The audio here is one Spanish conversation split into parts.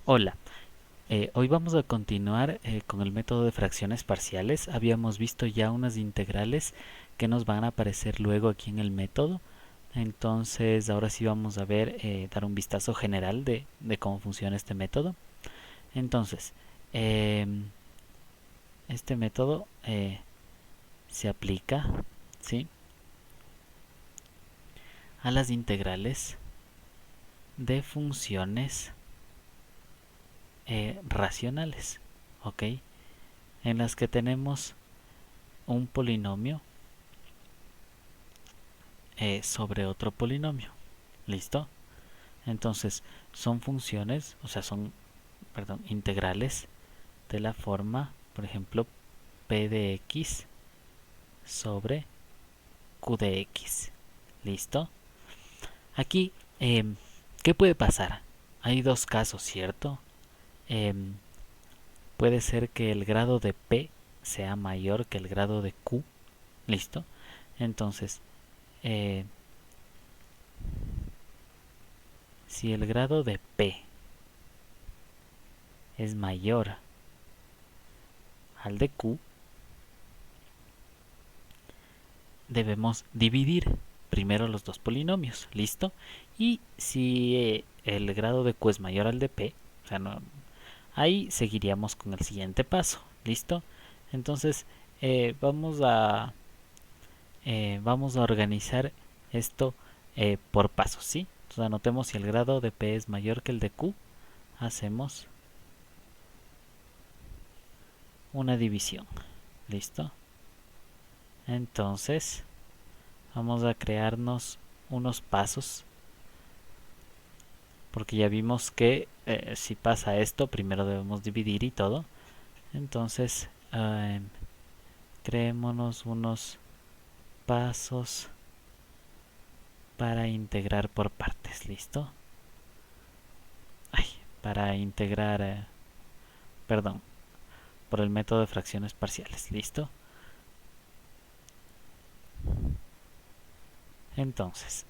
Hola, hoy vamos a continuar con el método de fracciones parciales. Habíamos visto ya unas integrales que nos van a aparecer luego aquí en el método. Entonces ahora sí vamos a ver, dar un vistazo general de cómo funciona este método. Entonces, este método se aplica, ¿sí?, a las integrales de funciones racionales, ¿ok? En las que tenemos un polinomio sobre otro polinomio. ¿Listo? Entonces, son funciones, o sea, son, perdón, integrales de la forma, por ejemplo, p de x sobre q de x. ¿Listo? Aquí, ¿qué puede pasar? Hay dos casos, ¿cierto? Em, Puede ser que el grado de p sea mayor que el grado de q. ¿Listo? Entonces, eh, si el grado de p es mayor al de q, debemos dividir primero los dos polinomios, ¿listo? Y si el grado de q es mayor al de p, o sea, no, ahí seguiríamos con el siguiente paso, ¿listo? Entonces, vamos a organizar esto por pasos, ¿sí? Entonces anotemos: si el grado de p es mayor que el de q, hacemos una división, ¿listo? Entonces, vamos a crearnos unos pasos, porque ya vimos que si pasa esto, primero debemos dividir y todo. Entonces, creémonos unos pasos para integrar por partes. ¿Listo? Ay, para integrar, perdón, por el método de fracciones parciales. ¿Listo? Entonces,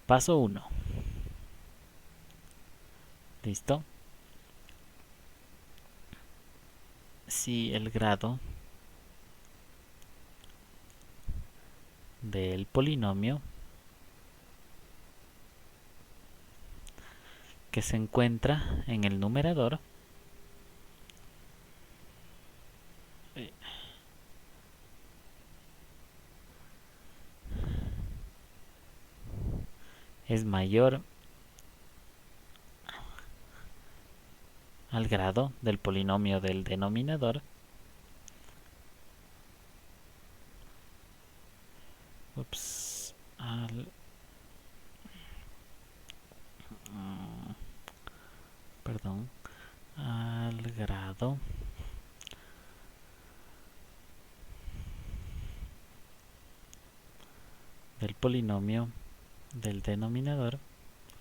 paso 1. ¿Listo? Si el grado del polinomio que se encuentra en el numerador es mayor al grado del polinomio del denominador, ups, perdón, al grado del polinomio del denominador,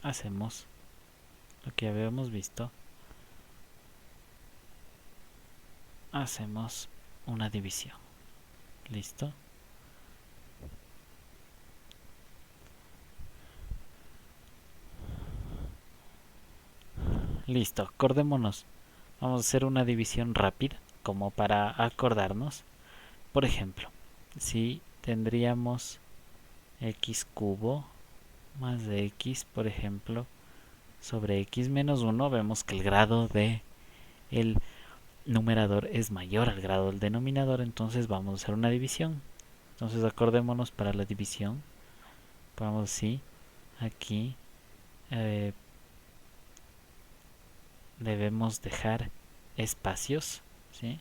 hacemos lo que habíamos visto, hacemos una división. ¿Listo? Listo, acordémonos. Vamos a hacer una división rápida, como para acordarnos. Por ejemplo, si tendríamos x cubo más de x, por ejemplo, sobre x menos 1, vemos que el grado de el numerador es mayor al grado del denominador, entonces vamos a hacer una división. Entonces acordémonos para la división. Vamos así, aquí eh, debemos dejar espacios, ¿sí?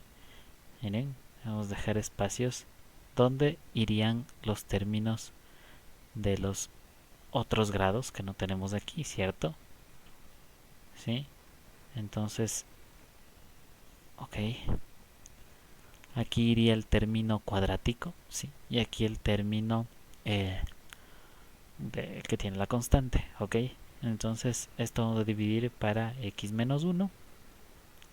Miren, debemos dejar espacios donde irían los términos de los otros grados que no tenemos aquí, ¿cierto? ¿Sí? Entonces, ok, aquí iría el término cuadrático, ¿sí? Y aquí el término que tiene la constante, ¿ok? Entonces esto vamos a dividir para x menos 1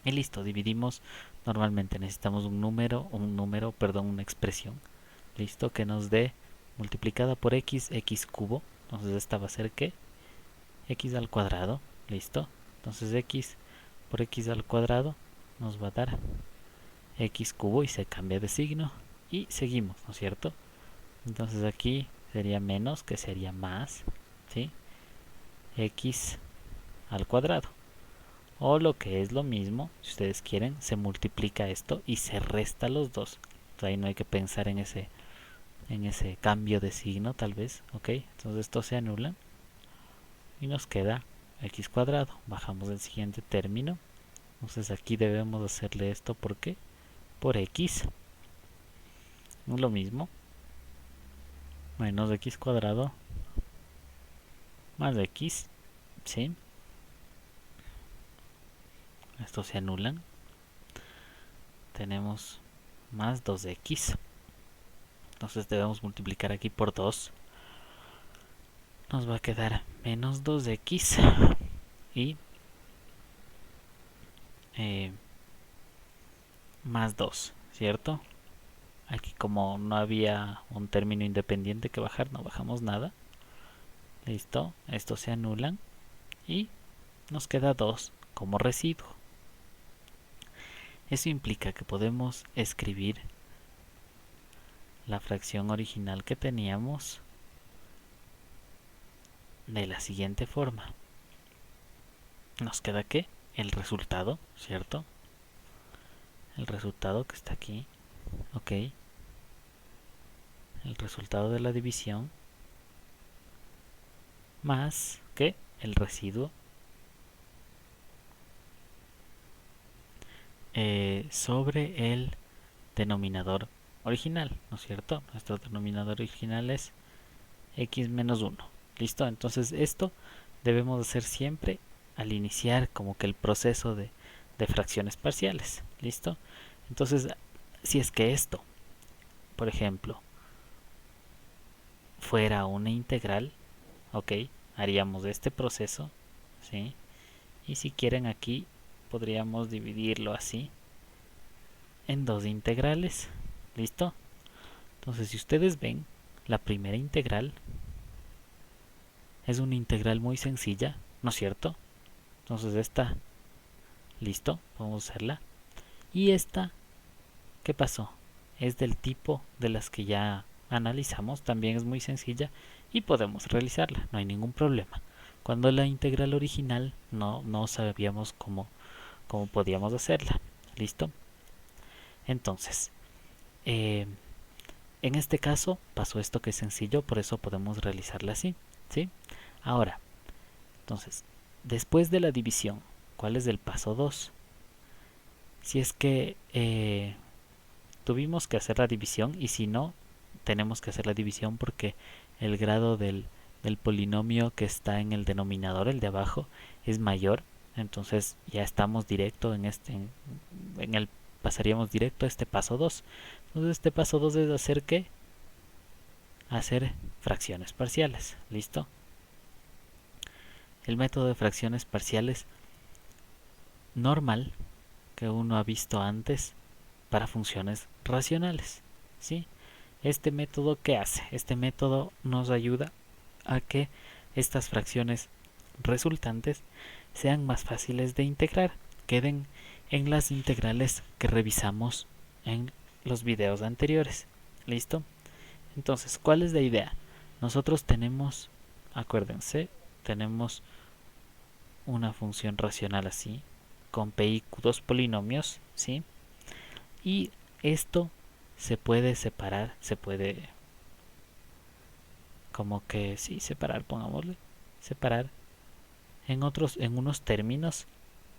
y listo, dividimos. Normalmente necesitamos un número, perdón, una expresión listo, que nos dé multiplicada por x, x cubo. Entonces esta va a ser ¿qué? X al cuadrado, listo. Entonces x por x al cuadrado nos va a dar x cubo y se cambia de signo. Y seguimos, ¿no es cierto? Entonces aquí sería menos, que sería más, ¿sí? X al cuadrado. O lo que es lo mismo, si ustedes quieren, se multiplica esto y se resta los dos. Entonces ahí no hay que pensar en ese cambio de signo, tal vez, ¿ok? Entonces estos se anulan y nos queda x cuadrado. Bajamos el siguiente término. Entonces aquí debemos hacerle esto, ¿por qué? Por x. Lo mismo, menos x cuadrado más x, ¿sí? Estos se anulan. Tenemos más 2x. Entonces debemos multiplicar aquí por 2. Nos va a quedar menos 2x y más 2, ¿cierto? Aquí como no había un término independiente que bajar, no bajamos nada. Listo, estos se anulan y nos queda 2 como residuo. Eso implica que podemos escribir la fracción original que teníamos de la siguiente forma. Nos queda que el resultado, ¿cierto? El resultado que está aquí, ok. El resultado de la división más que el residuo sobre el denominador original, ¿no es cierto? Nuestro denominador original es x menos 1. ¿Listo? Entonces esto debemos hacer siempre al iniciar como que el proceso de fracciones parciales. ¿Listo? Entonces, si es que esto, por ejemplo, fuera una integral, ok, haríamos este proceso, ¿sí? Y si quieren aquí podríamos dividirlo así en dos integrales. ¿Listo? Entonces, si ustedes ven, la primera integral es una integral muy sencilla, ¿no es cierto? Entonces esta, listo, vamos a hacerla. Y esta, ¿qué pasó? Es del tipo de las que ya analizamos, también es muy sencilla y podemos realizarla, no hay ningún problema. Cuando la integral original no sabíamos cómo podíamos hacerla. ¿Listo? Entonces, en este caso pasó esto que es sencillo, por eso podemos realizarla así, ¿sí? Ahora, entonces, después de la división, ¿cuál es el paso 2? Si es que tuvimos que hacer la división y si no, tenemos que hacer la división porque el grado del polinomio que está en el denominador, el de abajo, es mayor. Entonces ya estamos directo en el pasaríamos directo a este paso 2. Entonces este paso 2 es hacer ¿qué? Hacer fracciones parciales. ¿Listo? El método de fracciones parciales normal que uno ha visto antes para funciones racionales, ¿sí? Este método, ¿qué hace? Este método nos ayuda a que estas fracciones resultantes sean más fáciles de integrar, queden en las integrales que revisamos en los videos anteriores. ¿Listo? Entonces, ¿cuál es la idea? Nosotros tenemos, acuérdense, tenemos una función racional así, con p y q dos polinomios, ¿sí? Y esto se puede separar, se puede como que sí, separar, pongámosle, separar en unos términos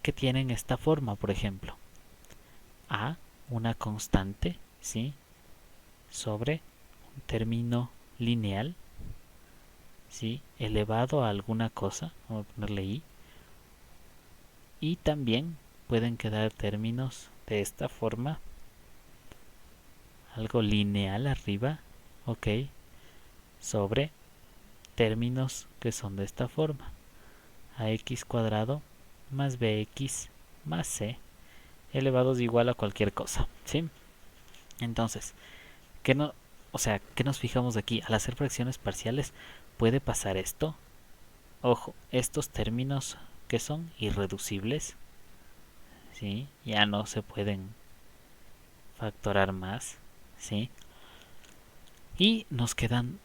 que tienen esta forma, por ejemplo, a una constante, ¿sí? Sobre un término lineal, ¿sí? Elevado a alguna cosa, vamos a ponerle i, y también pueden quedar términos de esta forma, algo lineal arriba, ok, sobre términos que son de esta forma, ax cuadrado más bx más c elevados igual a cualquier cosa, ¿sí? Entonces, o sea, ¿qué nos fijamos aquí? Al hacer fracciones parciales puede pasar esto. Ojo, estos términos que son irreducibles, ¿sí? Ya no se pueden factorar más, ¿sí? Y nos quedan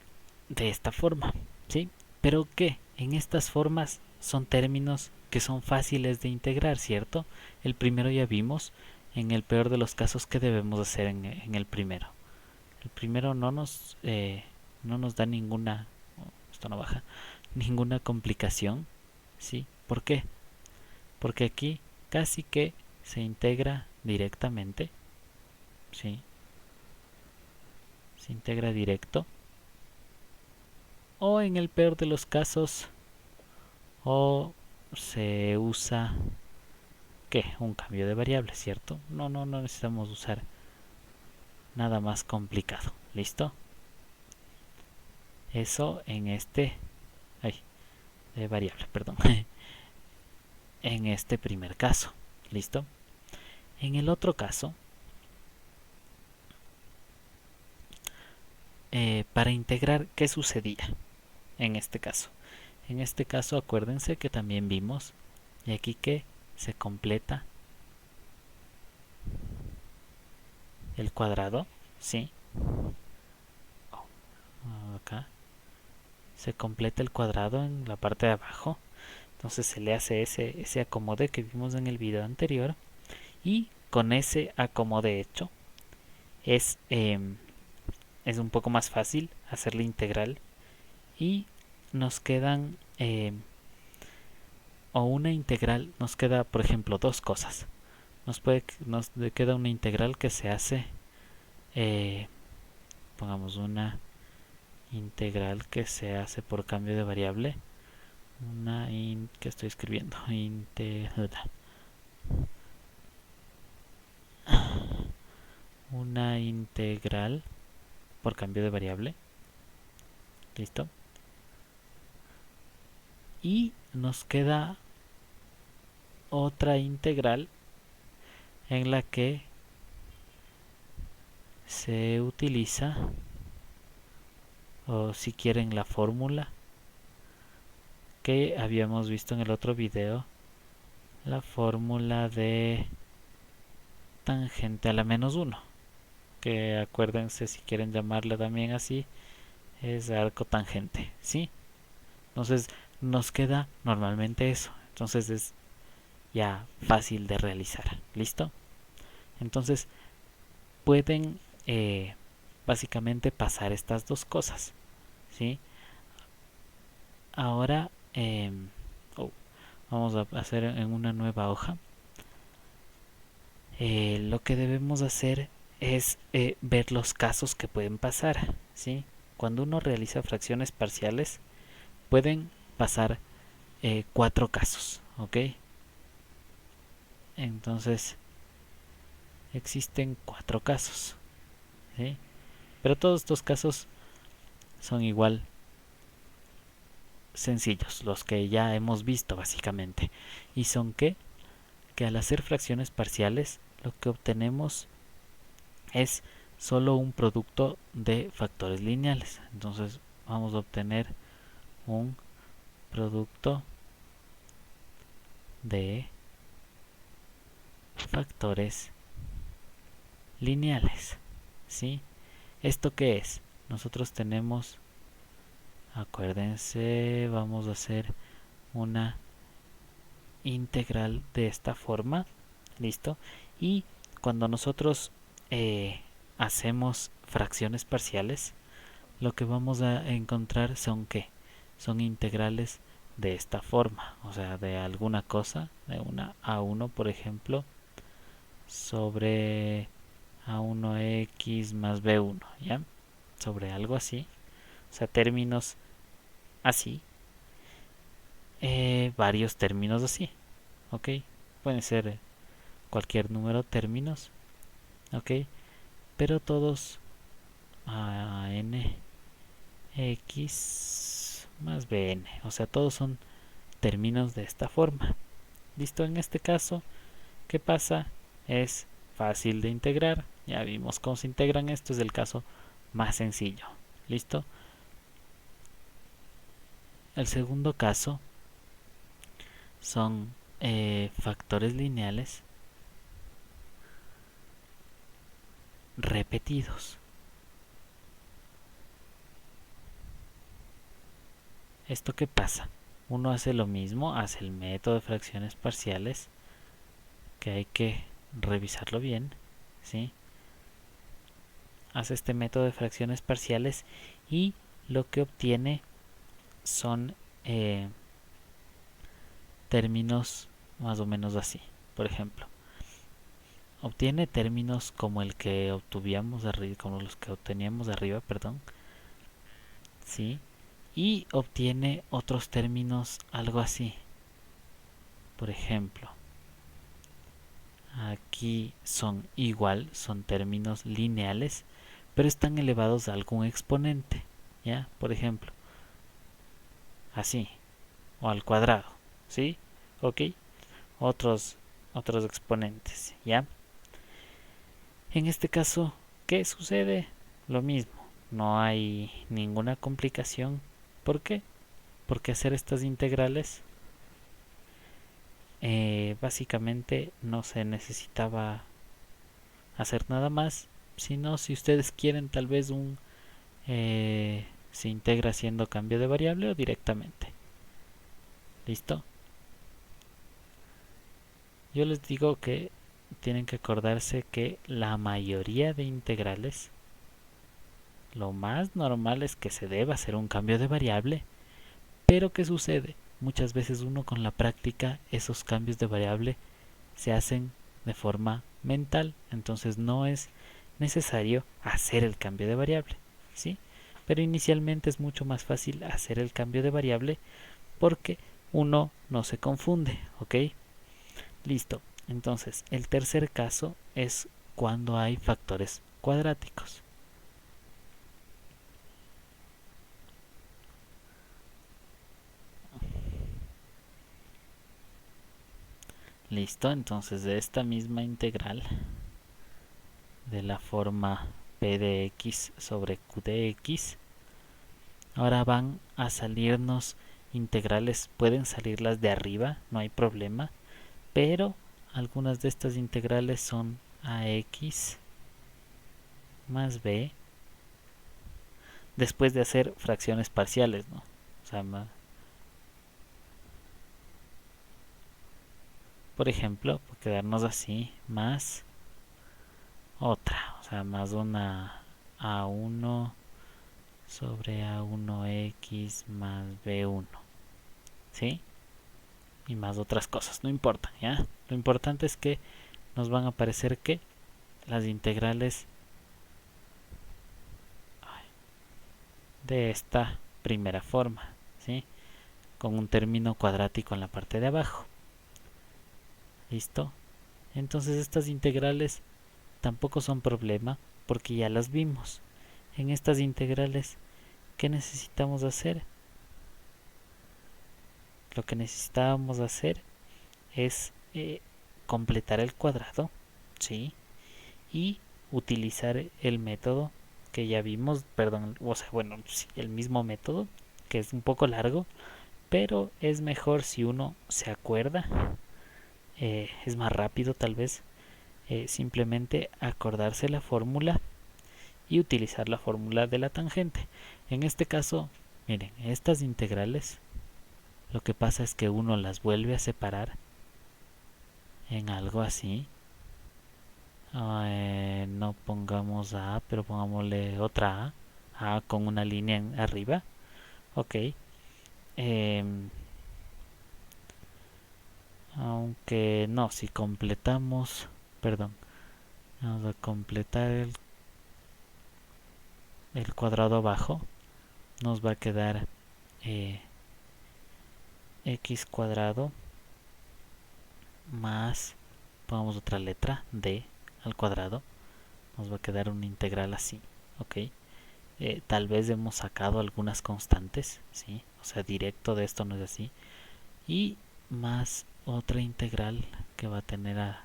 de esta forma, ¿sí? Pero ¿qué? En estas formas son términos que son fáciles de integrar, ¿cierto? El primero ya vimos, en el peor de los casos, ¿qué debemos hacer en el primero? El primero no nos da ninguna, esto no baja, ninguna complicación, ¿sí? ¿Por qué? Porque aquí casi que se integra directamente, ¿sí? Se integra directo. O en el peor de los casos, o se usa, ¿qué? Un cambio de variable, ¿cierto? No necesitamos usar nada más complicado. ¿Listo? Eso en este... Ay, de variable, perdón. En este primer caso. ¿Listo? En el otro caso, para integrar, ¿qué sucedía en este caso? En este caso, acuérdense que también vimos, y aquí que se completa el cuadrado, ¿sí? Acá se completa el cuadrado en la parte de abajo, entonces se le hace ese acomode que vimos en el video anterior, y con ese acomode hecho es, es un poco más fácil hacer la integral y nos quedan o una integral, nos queda por ejemplo dos cosas. Nos queda una integral que se hace, pongamos una integral que se hace por cambio de variable, que estoy escribiendo, una integral por cambio de variable, listo, y nos queda otra integral en la que se utiliza, o si quieren, la fórmula que habíamos visto en el otro video, la fórmula de tangente a la menos 1, que acuérdense, si quieren llamarla también así, es arco tangente, ¿sí? Entonces nos queda normalmente eso, entonces es ya fácil de realizar, ¿listo? Entonces pueden básicamente pasar estas dos cosas, ¿sí? Ahora vamos a hacer en una nueva hoja. Lo que debemos hacer es ver los casos que pueden pasar, ¿sí? Cuando uno realiza fracciones parciales, pueden pasar 4 casos, ¿ok? Entonces, existen 4 casos, ¿sí? Pero todos estos casos son igual sencillos, los que ya hemos visto básicamente. Y son que al hacer fracciones parciales, lo que obtenemos es solo un producto de factores lineales. Entonces vamos a obtener un producto de factores lineales, ¿sí? ¿Esto qué es? Nosotros tenemos, acuérdense, vamos a hacer una integral de esta forma, ¿listo? Y cuando nosotros hacemos fracciones parciales, lo que vamos a encontrar son ¿qué? Son integrales de esta forma, o sea, de alguna cosa, de una a1 por ejemplo, sobre a1x más b1, ¿ya? Sobre algo así, o sea, términos así, varios términos así, ¿ok? Pueden ser cualquier número de términos, ¿ok? Pero todos a n x más bn, o sea, todos son términos de esta forma. Listo, en este caso, ¿qué pasa? Es fácil de integrar, ya vimos cómo se integran, esto es el caso más sencillo. ¿Listo? El segundo caso son factores lineales repetidos. ¿Esto qué pasa? Uno hace lo mismo, hace el método de fracciones parciales, que hay que revisarlo bien, ¿sí? Hace este método de fracciones parciales y lo que obtiene son términos más o menos así. Por ejemplo, obtiene términos como el que obtuvíamos arriba, como los que obteníamos arriba, perdón, ¿sí? Y obtiene otros términos algo así. Por ejemplo, aquí son igual, son términos lineales, pero están elevados a algún exponente, ¿ya? Por ejemplo, así, o al cuadrado, ¿sí? ¿Ok? Otros exponentes, ¿ya? En este caso, ¿qué sucede? Lo mismo, no hay ninguna complicación. ¿Por qué? Porque hacer estas integrales básicamente no se necesitaba hacer nada más, sino si ustedes quieren tal vez se integra haciendo cambio de variable o directamente. ¿Listo? Yo les digo que tienen que acordarse que la mayoría de integrales, lo más normal es que se deba hacer un cambio de variable, pero ¿qué sucede? Muchas veces uno con la práctica esos cambios de variable se hacen de forma mental, entonces no es necesario hacer el cambio de variable, ¿sí? Pero inicialmente es mucho más fácil hacer el cambio de variable porque uno no se confunde, ¿ok? Listo. Entonces, el tercer caso es cuando hay factores cuadráticos. Listo, entonces de esta misma integral de la forma p de x sobre q de x, ahora van a salirnos integrales, pueden salirlas de arriba, no hay problema, pero algunas de estas integrales son ax más b después de hacer fracciones parciales, ¿no? O sea, por ejemplo, por quedarnos así, más otra, o sea, más una a1 sobre a1x más b1, ¿sí? Y más otras cosas, no importa, ¿ya? Lo importante es que nos van a aparecer que las integrales de esta primera forma, ¿sí? Con un término cuadrático en la parte de abajo. ¿Listo? Entonces estas integrales tampoco son problema porque ya las vimos. En estas integrales, ¿qué necesitamos hacer? Lo que necesitábamos hacer es completar el cuadrado, ¿sí? Y utilizar el método que ya vimos, perdón, o sea, bueno, sí, el mismo método, que es un poco largo, pero es mejor si uno se acuerda, es más rápido tal vez, simplemente acordarse la fórmula y utilizar la fórmula de la tangente. En este caso, miren, estas integrales, lo que pasa es que uno las vuelve a separar en algo así. No pongamos A, pero pongámosle otra A con una línea arriba. Ok. Aunque no, si completamos, perdón, vamos a completar el cuadrado abajo, nos va a quedar x cuadrado más, pongamos otra letra, d al cuadrado, nos va a quedar una integral así, ok. Tal vez hemos sacado algunas constantes, ¿sí? O sea, directo de esto no es así. Y más otra integral que va a tener a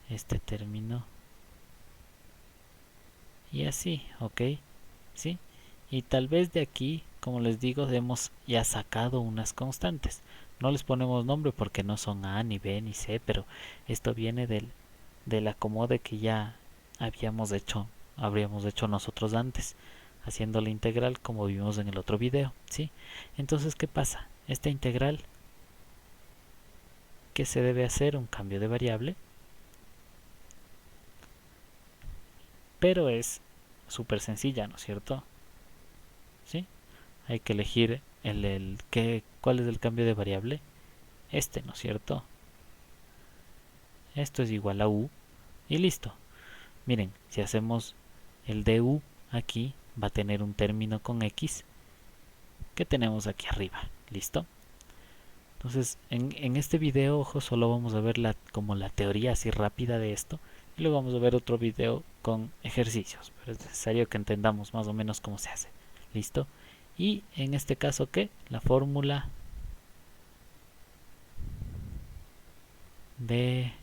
este término y así, ¿ok? ¿Sí? Y tal vez de aquí, como les digo, hemos ya sacado unas constantes. No les ponemos nombre porque no son A, ni B, ni C, pero esto viene del acomode que ya habríamos hecho nosotros antes, haciendo la integral como vimos en el otro video, ¿sí? Entonces, ¿qué pasa? Esta integral, ¿qué se debe hacer? Un cambio de variable, pero es súper sencilla, ¿no es cierto? ¿Sí? Hay que elegir ¿cuál es el cambio de variable? Este, ¿no es cierto? Esto es igual a u y listo. Miren, si hacemos el du aquí, va a tener un término con x que tenemos aquí arriba. ¿Listo? Entonces, en este video, ojo, solo vamos a ver como la teoría así rápida de esto. Y luego vamos a ver otro video con ejercicios. Pero es necesario que entendamos más o menos cómo se hace. ¿Listo? Y en este caso, ¿qué? La fórmula de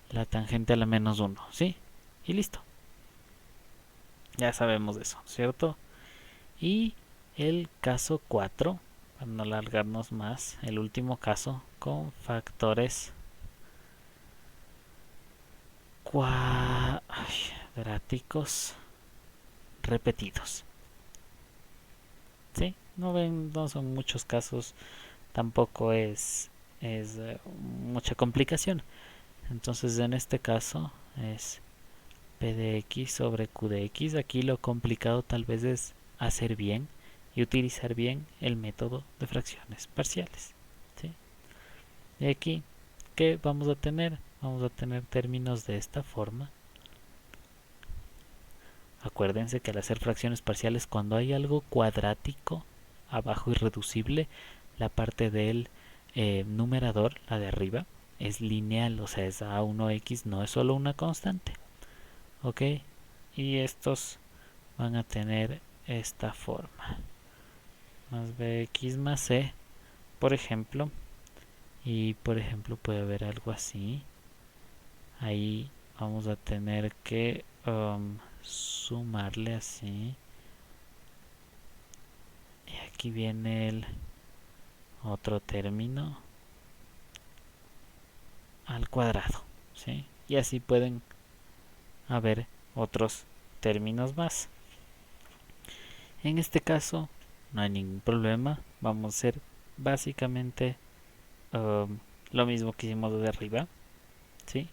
la tangente a la menos 1, ¿sí? Y listo. Ya sabemos de eso, ¿cierto? Y el caso 4, para no alargarnos más, el último caso con factores cuadráticos repetidos. ¿Sí? No ven, no son muchos casos, tampoco es mucha complicación. Entonces en este caso es P de x sobre Q de x. Aquí lo complicado tal vez es hacer bien y utilizar bien el método de fracciones parciales. ¿Sí? Y aquí, ¿qué vamos a tener? Vamos a tener términos de esta forma. Acuérdense que al hacer fracciones parciales, cuando hay algo cuadrático abajo irreducible, la parte del numerador, la de arriba, es lineal, o sea, es a1x, no es solo una constante. ¿Ok? Y estos van a tener esta forma. Más bx más c, por ejemplo. Y por ejemplo puede haber algo así. Ahí vamos a tener que sumarle así. Y aquí viene el otro término al cuadrado, ¿sí? Y así pueden haber otros términos más. En este caso no hay ningún problema. Vamos a hacer básicamente lo mismo que hicimos de arriba, ¿sí?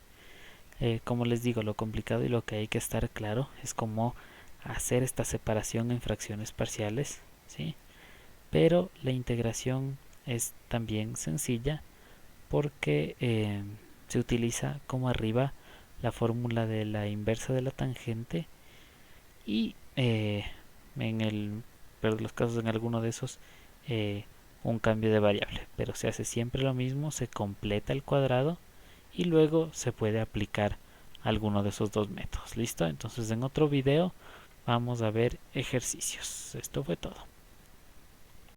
Como les digo, lo complicado y lo que hay que estar claro es cómo hacer esta separación en fracciones parciales, ¿sí? Pero la integración es también sencilla porque se utiliza como arriba la fórmula de la inversa de la tangente y en el pero los casos en alguno de esos un cambio de variable, pero se hace siempre lo mismo, se completa el cuadrado y luego se puede aplicar alguno de esos dos métodos. ¿Listo? Entonces en otro video vamos a ver ejercicios. Esto fue todo.